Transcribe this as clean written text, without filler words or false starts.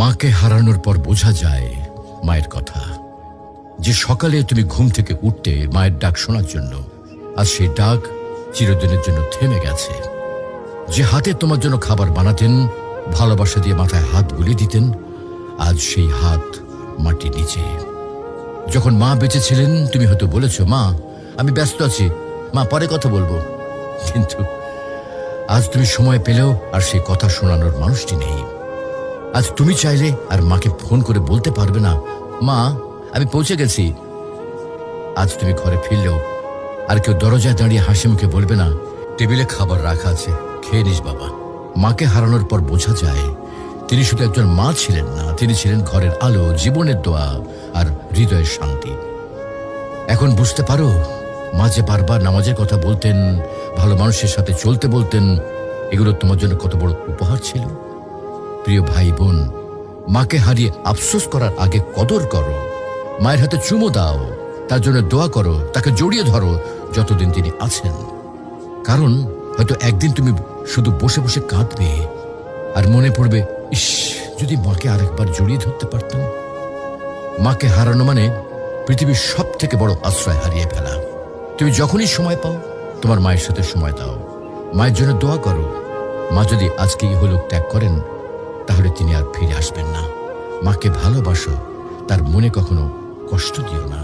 মাকে হারানোর পর বোঝা যায় মায়ের কথা। যে সকালে তুমি ঘুম থেকে উঠতে মায়ের ডাক শোনার জন্য, আজ সেই ডাক চিরদিনের জন্য থেমে গেছে। যে হাতে তোমার জন্য খাবার বানাতেন, ভালোবাসা দিয়ে মাথায় হাত বুলিয়ে দিতেন, আজ সেই হাত মাটির নিচে। যখন মা বেঁচে ছিলেন তুমি হয়তো বলেছ, মা আমি ব্যস্ত আছি, মা পরে কথা বলবো। কিন্তু আজ তুমি সময় পেলেও আর সেই কথা শোনানোর মানুষটি নেই। আজ তুমি চাইলে আর মাকে ফোন করে বলতে পারবে না, মা আমি পৌঁছে গেছি। আজ তুমি ঘরে ফিরলেও আর কেউ দরজায় দাঁড়িয়ে হাসি মুখে বলবে না, টেবিলে খাবার রাখা আছে, খেয়ে নিস বাবা। মাকে হারানোর পর বোঝা যায় তিনি শুধু একজন মা ছিলেন না, তিনি ছিলেন ঘরের আলো, জীবনের দোয়া আর হৃদয়ের শান্তি। এখন বুঝতে পারো মা যে বারবার নামাজের কথা বলতেন, ভালো মানুষের সাথে চলতে বলতেন, এগুলো তোমার জন্য কত বড় উপহার ছিল। প্রিয় ভাই বোন, মাকে হারিয়ে আফসোস করার আগে কদর করো। মায়ের হাতে চুমো দাও, তার জন্য দোয়া করো, তাকে জড়িয়ে ধরো যতদিন তিনি আছেন। কারণ হয়তো একদিন তুমি শুধু বসে বসে কাঁদবে আর মনে পড়বে, ইস যদি মাকে আরেকবার জড়িয়ে ধরতে পারতাম। মাকে হারানো মানে পৃথিবীর সব থেকে বড় আশ্রয় হারিয়ে ফেলা। তুমি যখনই সময় পাও তোমার মায়ের সাথে সময় দাও, মায়ের জন্য দোয়া করো। মা যদি আজকে ইহলোক ত্যাগ করেন তাহলে তিনি আর ফিরে আসবেন না। মাকে ভালোবাসো, তার মনে কখনো কষ্ট দিও না।